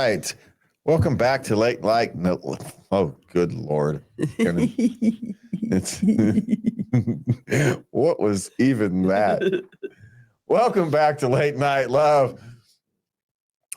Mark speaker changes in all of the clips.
Speaker 1: right. Welcome back to Late Night. No, oh, good Lord. It's what was even that? Welcome back to Late Night Love.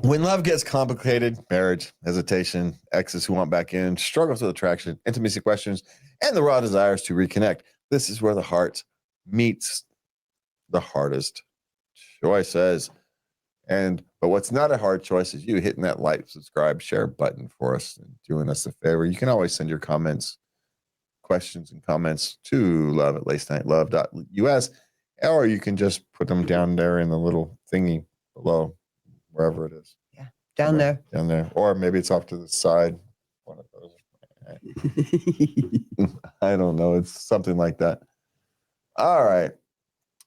Speaker 1: When love gets complicated, marriage, hesitation, exes who want back in, struggles with attraction, intimacy questions, and the raw desires to reconnect, this is where the heart meets the hardest choices. But what's not a hard choice is you hitting that like, subscribe, share button for us and doing us a favor. You can always send your comments, questions, and comments to love@latenightLove.us, or you can just put them down there in the little thingy below, wherever it is.
Speaker 2: Yeah, down there.
Speaker 1: Down there. Or maybe it's off to the side. One of those. I don't know. It's something like that. All right.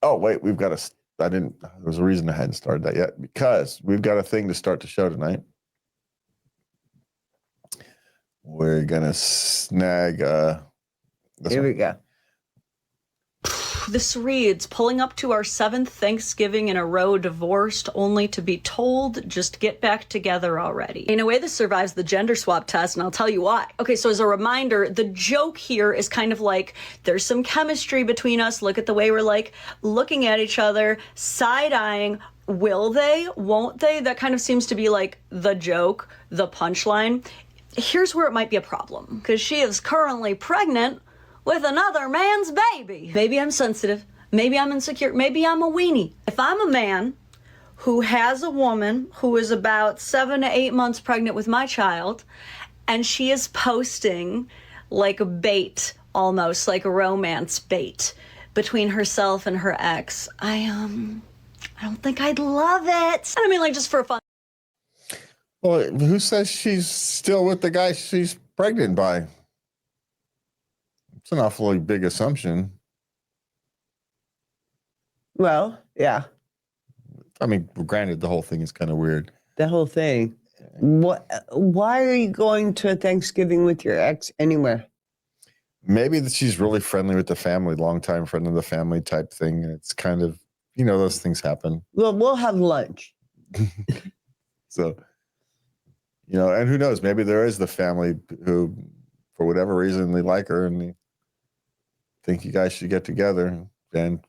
Speaker 1: Oh, wait, we've got a... there's a reason I hadn't started that yet, because we've got a thing to start the show tonight. We're going to snag
Speaker 2: Here we go.
Speaker 3: This reads, pulling up to our 7th Thanksgiving in a row divorced, only to be told, just get back together already. In a way, this survives the gender swap test, and I'll tell you why. Okay, so as a reminder, the joke here is kind of like, there's some chemistry between us. Look at the way we're like looking at each other, side-eyeing. Will they? Won't they? That kind of seems to be like the joke, the punchline. Here's where it might be a problem, because she is currently pregnant with another man's baby. Maybe I'm sensitive. Maybe I'm insecure. Maybe I'm a weenie. If I'm a man who has a woman who is about 7 to 8 months pregnant with my child, and she is posting like a bait, almost like a romance bait between herself and her ex, I don't think I'd love it. I mean, like, just for fun.
Speaker 1: Well, who says she's still with the guy she's pregnant by? It's an awfully big assumption.
Speaker 2: Well, yeah.
Speaker 1: I mean, granted, the whole thing is kind of weird.
Speaker 2: The whole thing. Why are you going to a Thanksgiving with your ex anywhere?
Speaker 1: Maybe that she's really friendly with the family, longtime friend of the family type thing. It's kind of, those things happen.
Speaker 2: Well, we'll have lunch.
Speaker 1: So, and who knows? Maybe there is the family who, for whatever reason, they like her and they think you guys should get together. And,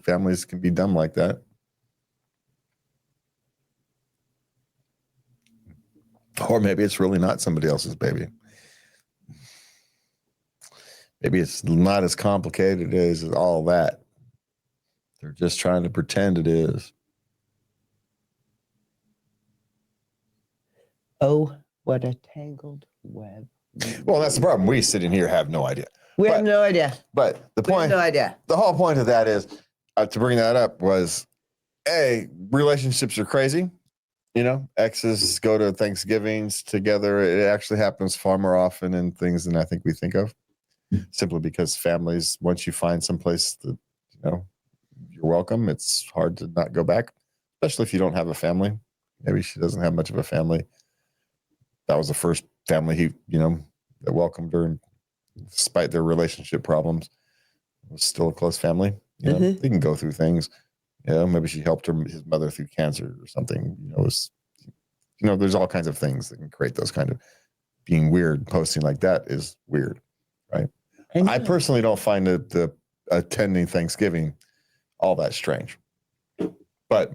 Speaker 1: families can be dumb like that. Or maybe it's really not somebody else's baby. Maybe it's not as complicated as all that. They're just trying to pretend it is.
Speaker 2: Oh, what a tangled web.
Speaker 1: Well, that's the problem. We sitting here have no idea.
Speaker 2: We have no idea.
Speaker 1: But the point,
Speaker 2: no idea.
Speaker 1: The whole point of that is, to bring that up was, relationships are crazy. Exes go to Thanksgivings together. It actually happens far more often in things than I think we think of. Simply because families, once you find someplace that, you're welcome, it's hard to not go back, especially if you don't have a family. Maybe she doesn't have much of a family. That was the first family that welcomed her, and despite their relationship problems, it was still a close family. They can go through things. Maybe she helped his mother through cancer or something. There's all kinds of things that can create those kind of being weird. Posting like that is weird, right? I personally don't find the attending Thanksgiving all that strange, but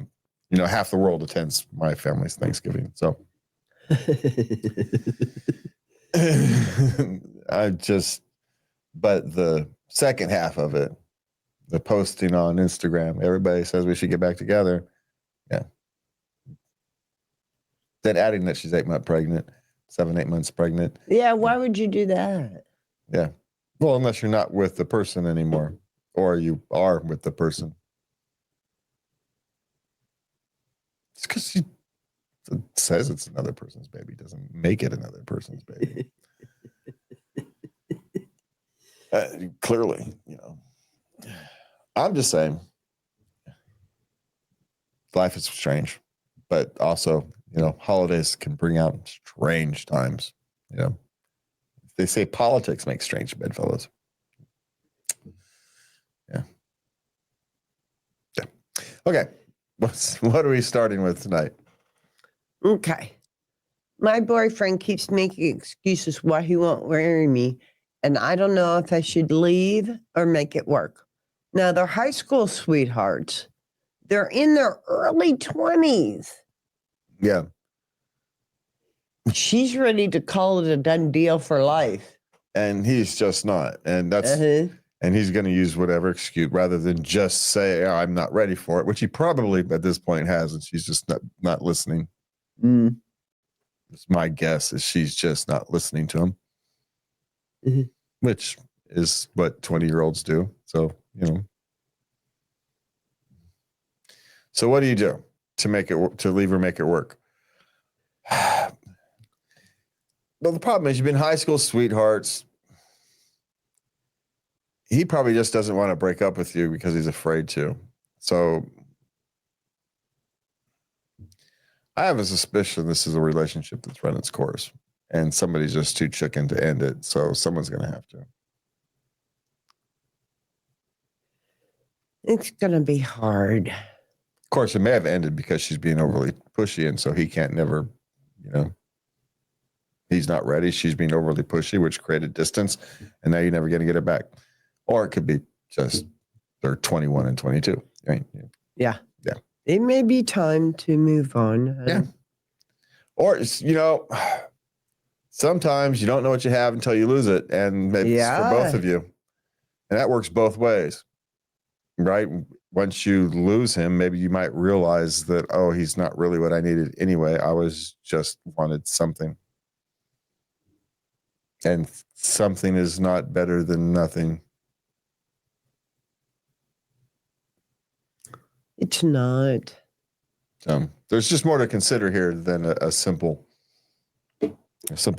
Speaker 1: half the world attends my family's Thanksgiving, so. But the second half of it, the posting on Instagram, everybody says we should get back together. Yeah. Then adding that she's 8 months pregnant, 7-8 months pregnant.
Speaker 2: Yeah, why would you do that?
Speaker 1: Yeah. Well, unless you're not with the person anymore, or you are with the person. It's because she says it's another person's baby, doesn't make it another person's baby. Clearly, I'm just saying life is strange, but also, holidays can bring out strange times. They say politics makes strange bedfellows. Yeah. Okay. What are we starting with tonight?
Speaker 2: Okay. My boyfriend keeps making excuses why he won't marry me, and I don't know if I should leave or make it work. Now, they're high school sweethearts. They're in their early 20s.
Speaker 1: Yeah.
Speaker 2: She's ready to call it a done deal for life.
Speaker 1: And he's just not. And that's
Speaker 2: Uh-huh.
Speaker 1: and he's going to use whatever excuse rather than just say, oh, I'm not ready for it, which he probably at this point has, and she's just not listening.
Speaker 2: Mm.
Speaker 1: It's my guess is she's just not listening to him,
Speaker 2: Mhm.
Speaker 1: which is what 20-year-olds do. So, So what do you do to make it to leave or make it work? Well, the problem is you've been high school sweethearts. He probably just doesn't want to break up with you because he's afraid to. So I have a suspicion this is a relationship that's run its course and somebody's just too chicken to end it. So someone's going to have to.
Speaker 2: It's going to be hard.
Speaker 1: Of course, it may have ended because she's being overly pushy. And so he can't never, he's not ready. She's being overly pushy, which created distance. And now you're never going to get it back. Or it could be just they're 21 and 22. Right?
Speaker 2: Yeah.
Speaker 1: Yeah.
Speaker 2: It may be time to move on.
Speaker 1: Yeah. Or, sometimes you don't know what you have until you lose it. And maybe it's for both of you. And that works both ways, right? Once you lose him, maybe you might realize that, oh, he's not really what I needed anyway. I was just wanted something. And something is not better than nothing.
Speaker 2: It's not.
Speaker 1: So there's just more to consider here than a simple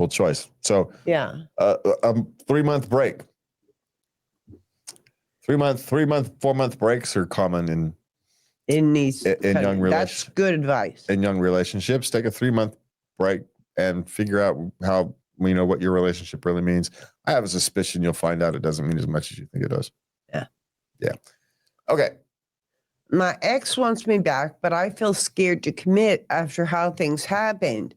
Speaker 1: choice. So
Speaker 2: Yeah.
Speaker 1: 3-month break. 4-month breaks are common in
Speaker 2: In these
Speaker 1: young
Speaker 2: that's good advice.
Speaker 1: In young relationships, take a 3-month break and figure out how what your relationship really means. I have a suspicion you'll find out it doesn't mean as much as you think it does. Yeah. Okay.
Speaker 2: My ex wants me back, but I feel scared to commit after how things happened.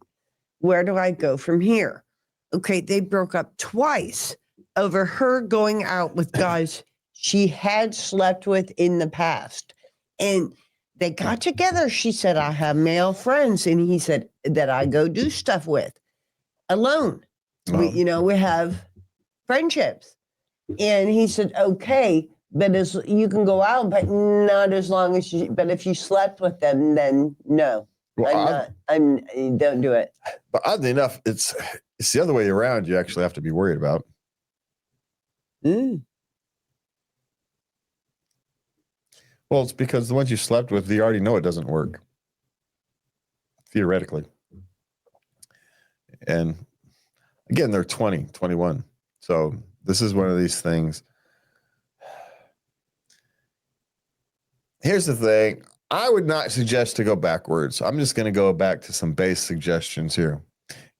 Speaker 2: Where do I go from here? Okay, they broke up twice over her going out with guys she had slept with in the past. And they got together. She said, I have male friends. And he said that I go do stuff with alone. We have friendships. And he said, okay, but you can go out, but not as long as but if you slept with them, then no.
Speaker 1: Well,
Speaker 2: don't do it.
Speaker 1: But oddly enough, it's the other way around. You actually have to be worried about.
Speaker 2: Mm.
Speaker 1: Well, it's because the ones you slept with, you already know it doesn't work. Theoretically. And again, they're 20, 21. So this is one of these things. Here's the thing. I would not suggest to go backwards. I'm just going to go back to some base suggestions here.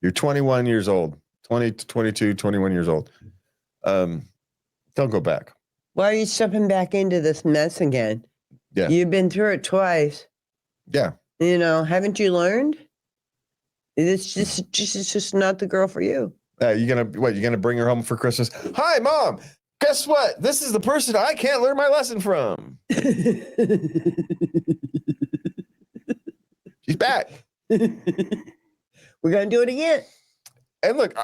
Speaker 1: You're 21 years old, 20 to 22, 21 years old. Don't go back.
Speaker 2: Why are you stepping back into this mess again?
Speaker 1: Yeah.
Speaker 2: You've been through it twice.
Speaker 1: Yeah.
Speaker 2: Haven't you learned? It's just not the girl for you.
Speaker 1: You're going to bring her home for Christmas? Hi, Mom. Guess what? This is the person I can't learn my lesson from. She's back.
Speaker 2: We're going to do it again.
Speaker 1: And look,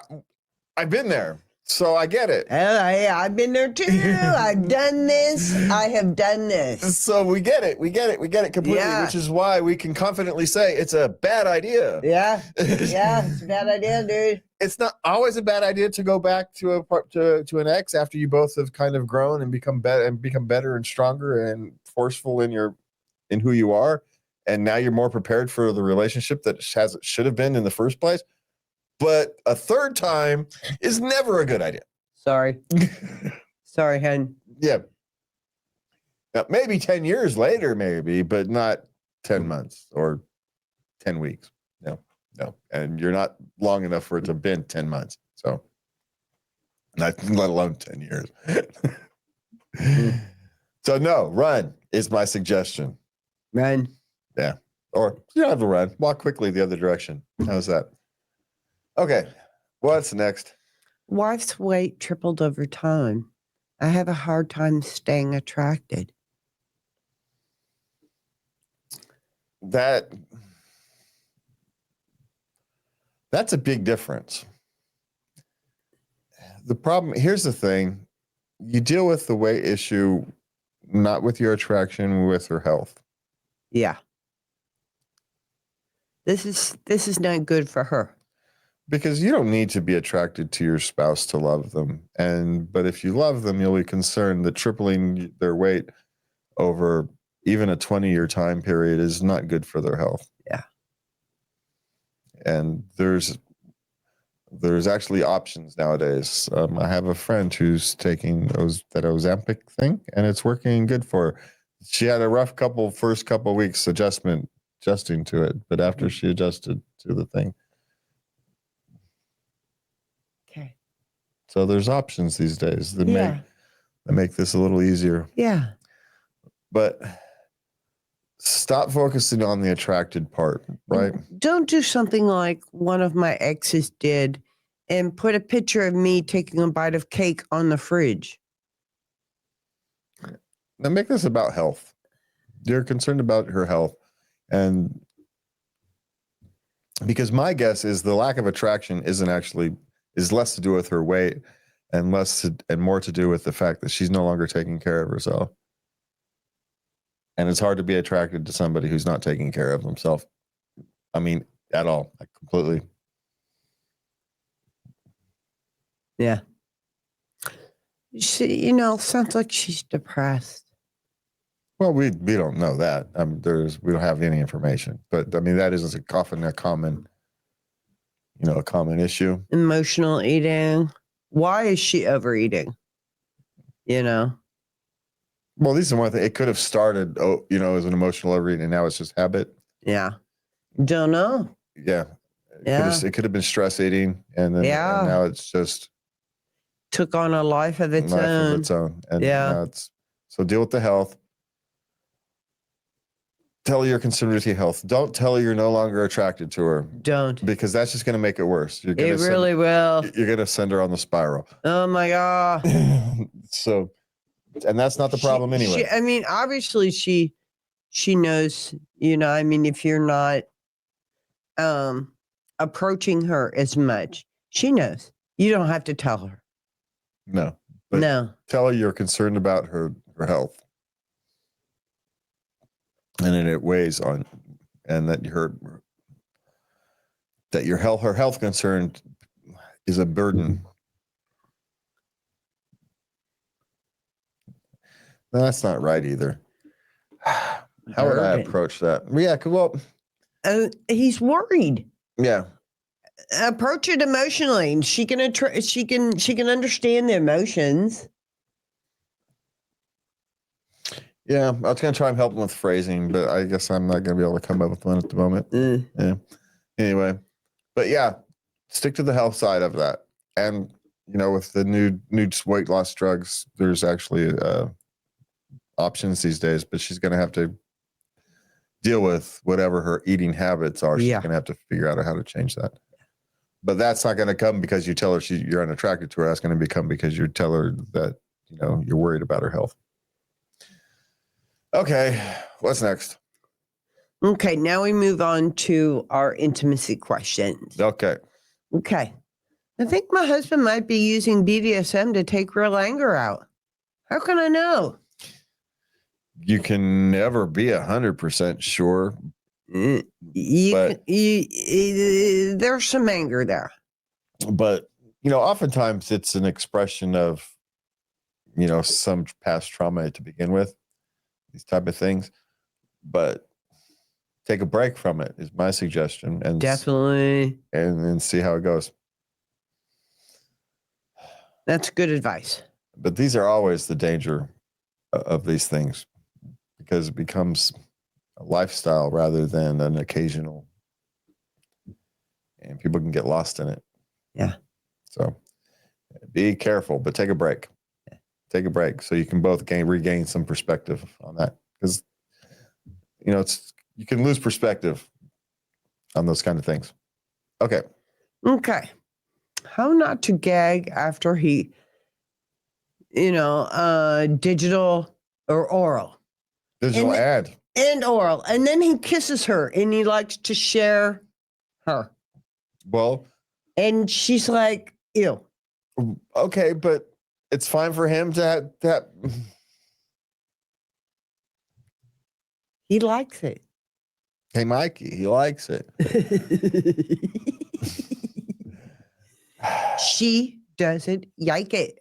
Speaker 1: I've been there, so I get it.
Speaker 2: I've been there too. I've done this. I have done this.
Speaker 1: So we get it. We get it completely, which is why we can confidently say it's a bad idea.
Speaker 2: Yeah. Yeah, it's a bad idea, dude.
Speaker 1: It's not always a bad idea to go back to an ex after you both have kind of grown and become better and stronger and forceful in who you are, and now you're more prepared for the relationship that should have been in the first place. But a third time is never a good idea.
Speaker 2: Sorry, hen.
Speaker 1: Yeah. Now, maybe 10 years later, but not 10 months or 10 weeks. No, and you're not long enough for it to have been 10 months. So, let alone 10 years. So, no, run is my suggestion.
Speaker 2: Run.
Speaker 1: Yeah. Or you don't have to run. Walk quickly the other direction. How's that? Okay. What's next?
Speaker 2: Wife's weight tripled over time. I have a hard time staying attracted.
Speaker 1: That's a big difference. The problem, here's the thing. You deal with the weight issue not with your attraction, with her health.
Speaker 2: Yeah. This is not good for her.
Speaker 1: Because you don't need to be attracted to your spouse to love them. But if you love them, you'll be concerned that tripling their weight over even a 20-year time period is not good for their health.
Speaker 2: Yeah.
Speaker 1: And there's actually options nowadays. I have a friend who's taking that Ozempic thing, and it's working good for her. She had a rough first couple weeks adjusting to it, but after she adjusted to the thing.
Speaker 2: Okay.
Speaker 1: So there's options these days that make this a little easier.
Speaker 2: Yeah.
Speaker 1: But stop focusing on the attracted part, right?
Speaker 2: Don't do something like one of my exes did and put a picture of me taking a bite of cake on the fridge.
Speaker 1: Now make this about health. You're concerned about her health. And because my guess is the lack of attraction is less to do with her weight and more to do with the fact that she's no longer taking care of herself. And it's hard to be attracted to somebody who's not taking care of himself. I mean, at all. Like completely.
Speaker 2: Yeah. She, sounds like she's depressed.
Speaker 1: Well, we don't know that. We don't have any information. But I mean, that is often a common issue.
Speaker 2: Emotional eating. Why is she overeating?
Speaker 1: Well, these are one thing. It could have started, as an emotional overeating, and now it's just habit.
Speaker 2: Yeah. Don't know.
Speaker 1: Yeah.
Speaker 2: Yeah.
Speaker 1: It could have been stress eating, and now it's just
Speaker 2: took on a life of its own.
Speaker 1: And now so deal with the health. Tell her you're concerned with your health. Don't tell her you're no longer attracted to her.
Speaker 2: Don't.
Speaker 1: Because that's just going to make it worse.
Speaker 2: It really will.
Speaker 1: You're going to send her on the spiral.
Speaker 2: Oh my God.
Speaker 1: And that's not the problem anyway.
Speaker 2: Obviously she knows, if you're not approaching her as much, she knows. You don't have to tell her.
Speaker 1: No.
Speaker 2: No.
Speaker 1: Tell her you're concerned about her health. And then it weighs on, and that her health concern is a burden. No, that's not right either. How would I approach that? Yeah, well,
Speaker 2: he's worried.
Speaker 1: Yeah.
Speaker 2: Approach it emotionally. She can understand the emotions.
Speaker 1: Yeah, I was going to try and help him with phrasing, but I guess I'm not going to be able to come up with one at the moment. Yeah. Anyway, but yeah, stick to the health side of that. And, with the new weight loss drugs, there's actually options these days, but she's going to have to deal with whatever her eating habits are. She's going to have to figure out how to change that. But that's not going to come because you tell her you're unattracted to her. That's going to become because you tell her that, you're worried about her health. Okay, what's next?
Speaker 2: Okay, now we move on to our intimacy questions.
Speaker 1: Okay.
Speaker 2: I think my husband might be using BDSM to take real anger out. How can I know?
Speaker 1: You can never be 100% sure.
Speaker 2: There's some anger there.
Speaker 1: But, oftentimes it's an expression of, some past trauma to begin with. These type of things, but take a break from it is my suggestion, and
Speaker 2: definitely,
Speaker 1: and then see how it goes.
Speaker 2: That's good advice.
Speaker 1: But these are always the danger of these things, because it becomes a lifestyle rather than an occasional, and people can get lost in it.
Speaker 2: Yeah. So
Speaker 1: be careful, but take a break. Take a break so you can both regain some perspective on that, because you can lose perspective on those kind of things. Okay.
Speaker 2: Okay. How not to gag after he, digital or oral.
Speaker 1: Digital
Speaker 2: And-
Speaker 1: ad.
Speaker 2: And oral. And then he kisses her and he likes to share her.
Speaker 1: Well,
Speaker 2: And she's like, ew.
Speaker 1: okay, but it's fine for him to have.
Speaker 2: He likes it.
Speaker 1: Hey, Mikey, he likes it.
Speaker 2: She doesn't like it.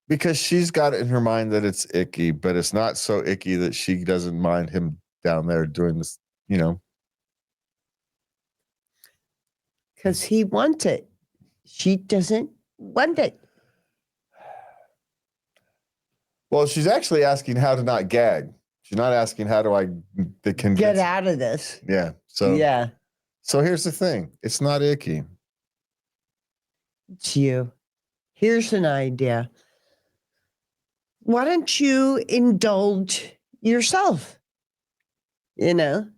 Speaker 1: Because she's got it in her mind that it's icky, but it's not so icky that she doesn't mind him down there doing this,
Speaker 2: Because he wants it. She doesn't want it.
Speaker 1: Well, she's actually asking how to not gag. She's not asking how do I convince.
Speaker 2: Get out of this.
Speaker 1: Yeah. So
Speaker 2: Yeah.
Speaker 1: So here's the thing. It's not icky.
Speaker 2: It's you. Here's an idea. Why don't you indulge yourself? And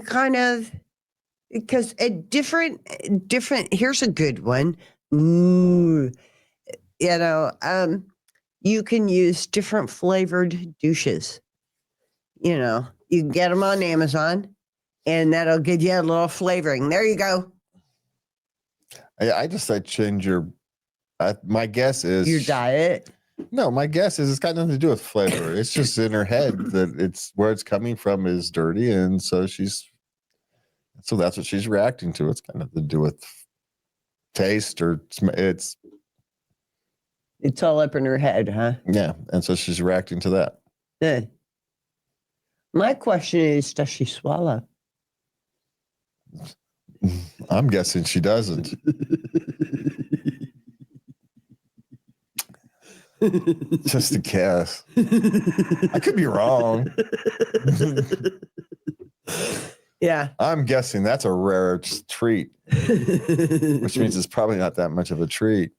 Speaker 2: kind of, because a different, here's a good one. Ooh, you can use different flavored douches. You can get them on Amazon and that'll give you a little flavoring. There you go.
Speaker 1: I just said change your. My guess is
Speaker 2: Your diet.
Speaker 1: No, my guess is it's got nothing to do with flavor. It's just in her head that it's where it's coming from is dirty, and so that's what she's reacting to. It's got nothing to do with taste or it's
Speaker 2: all up in her head, huh?
Speaker 1: yeah, and so she's reacting to that.
Speaker 2: Yeah. My question is, does she swallow?
Speaker 1: I'm guessing she doesn't. Just a guess. I could be wrong.
Speaker 2: Yeah.
Speaker 1: I'm guessing that's a rare treat, which means it's probably not that much of a treat.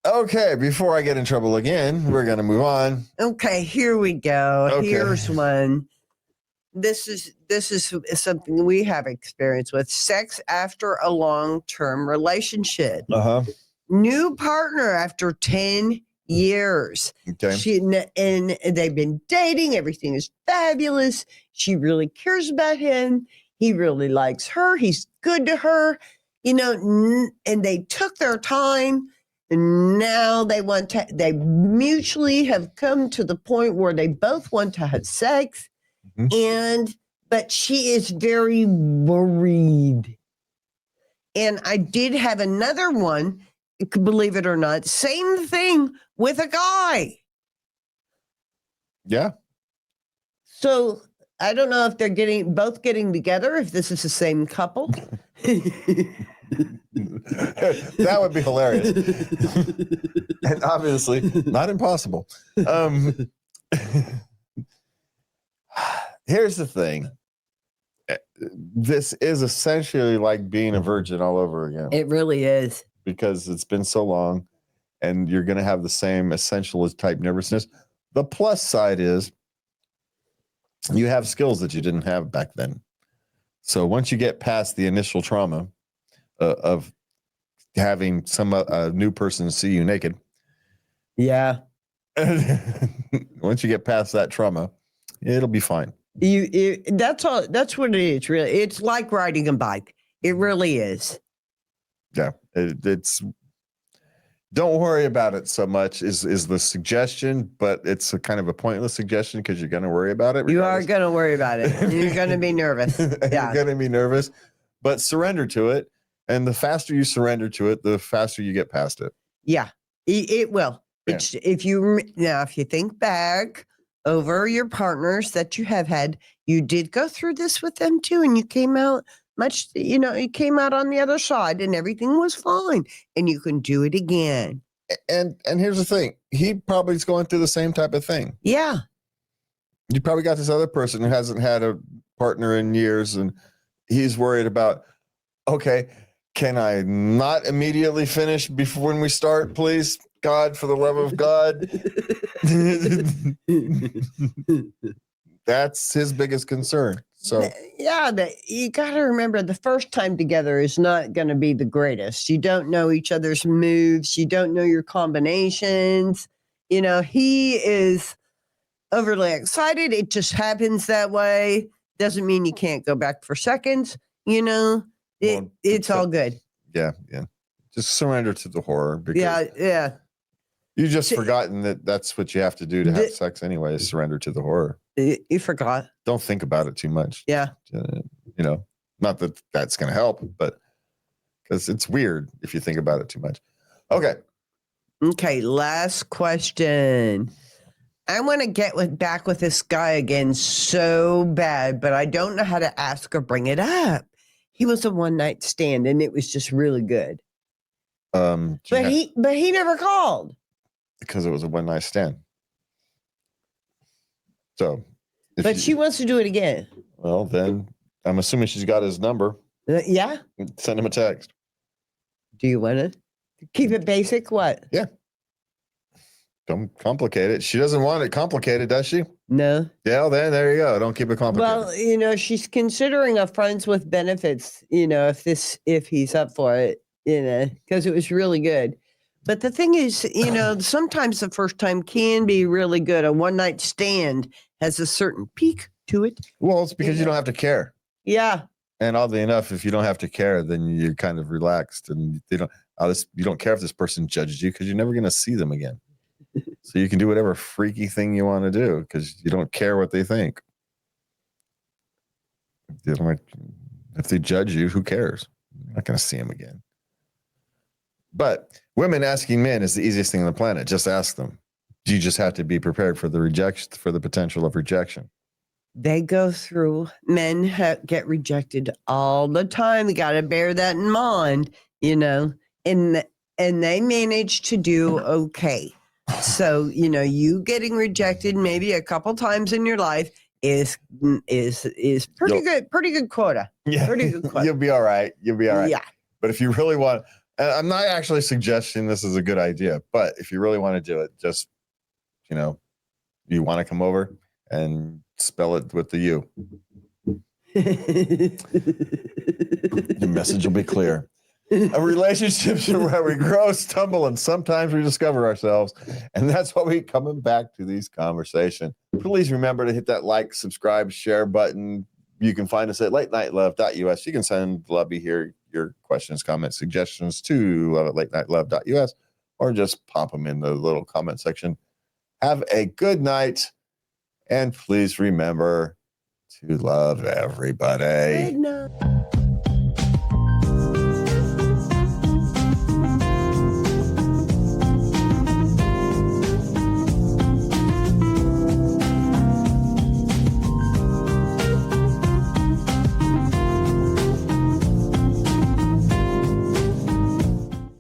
Speaker 1: Okay, before I get in trouble again, we're going to move on.
Speaker 2: Okay, here we go.
Speaker 1: Okay.
Speaker 2: Here's one. This is something we have experience with. Sex after a long-term relationship.
Speaker 1: Uh-huh.
Speaker 2: New partner after 10 years.
Speaker 1: Okay.
Speaker 2: And they've been dating. Everything is fabulous. She really cares about him. He really likes her. He's good to her. And they took their time. And now they mutually have come to the point where they both want to have sex.
Speaker 1: Mm-hmm.
Speaker 2: But she is very worried. And I did have another one, believe it or not, same thing with a guy.
Speaker 1: Yeah.
Speaker 2: So I don't know if they're both getting together, if this is the same couple.
Speaker 1: That would be hilarious. And obviously not impossible. Here's the thing. This is essentially like being a virgin all over again.
Speaker 2: It really is.
Speaker 1: Because it's been so long and you're going to have the same essentialist type nervousness. The plus side is you have skills that you didn't have back then. So once you get past the initial trauma of having some new person see you naked.
Speaker 2: Yeah.
Speaker 1: Once you get past that trauma, it'll be fine.
Speaker 2: That's all. That's what it is, really. It's like riding a bike. It really is.
Speaker 1: Yeah. It's don't worry about it so much is the suggestion, but it's a kind of a pointless suggestion because you're going to worry about it.
Speaker 2: You are going to worry about it. You're going to be nervous. Yeah.
Speaker 1: You're going to be nervous, but surrender to it. And the faster you surrender to it, the faster you get past it.
Speaker 2: Yeah, it will.
Speaker 1: Yeah.
Speaker 2: If you think back over your partners that you have had, you did go through this with them too, and you came out you came out on the other side and everything was fine, and you can do it again.
Speaker 1: And here's the thing. He probably is going through the same type of thing.
Speaker 2: Yeah.
Speaker 1: You probably got this other person who hasn't had a partner in years, and he's worried about, okay, can I not immediately finish before when we start, please? God, for the love of God. That's his biggest concern. So
Speaker 2: Yeah, but you got to remember the first time together is not going to be the greatest. You don't know each other's moves. You don't know your combinations. You know, he is overly excited. It just happens that way. Doesn't mean you can't go back for seconds. You know, it's all good.
Speaker 1: Yeah. Just surrender to the horror because
Speaker 2: Yeah.
Speaker 1: you just forgotten that that's what you have to do to have sex anyway, is surrender to the horror.
Speaker 2: You forgot.
Speaker 1: Don't think about it too much.
Speaker 2: Yeah.
Speaker 1: You know, not that that's going to help, but because it's weird if you think about it too much. Okay,
Speaker 2: last question. I want to get back with this guy again so bad, but I don't know how to ask or bring it up. He was a one-night stand, and it was just really good. But he never called
Speaker 1: because it was a one-night stand. So,
Speaker 2: but she wants to do it again.
Speaker 1: Well, then I'm assuming she's got his number.
Speaker 2: Yeah.
Speaker 1: Send him a text.
Speaker 2: Do you want to keep it basic? What?
Speaker 1: Yeah. Don't complicate it. She doesn't want it complicated, does she?
Speaker 2: No.
Speaker 1: Yeah, well, then there you go. Don't keep it complicated.
Speaker 2: Well, you know, she's considering a friends with benefits, you know, if he's up for it, you know, because it was really good. But the thing is, you know, sometimes the first time can be really good. A one-night stand has a certain peak to it.
Speaker 1: Well, it's because you don't have to care.
Speaker 2: Yeah.
Speaker 1: And oddly enough, if you don't have to care, then you're kind of relaxed, and you don't care if this person judges you because you're never going to see them again. So you can do whatever freaky thing you want to do because you don't care what they think. If they judge you, who cares? You're not going to see them again. But women asking men is the easiest thing on the planet. Just ask them. You just have to be prepared for the rejection, for the potential of rejection.
Speaker 2: They go through, men get rejected all the time. You got to bear that in mind, you know, and they manage to do okay. So, you know, you getting rejected maybe a couple times in your life is pretty good quota.
Speaker 1: Yeah.
Speaker 2: Pretty good quota.
Speaker 1: You'll be all right.
Speaker 2: Yeah.
Speaker 1: But if you really want, I'm not actually suggesting this is a good idea, but if you really want to do it, just, you know, you want to come over and spell it with the U. Your message will be clear. Relationships are where we grow, stumble, and sometimes we discover ourselves. And that's why we're coming back to these conversations. Please remember to hit that like, subscribe, share button. You can find us at latenightLove.us. You can send Lovey here your questions, comments, suggestions to latenightLove.us, or just pop them in the little comment section. Have a good night. And please remember to love everybody.
Speaker 2: Good night.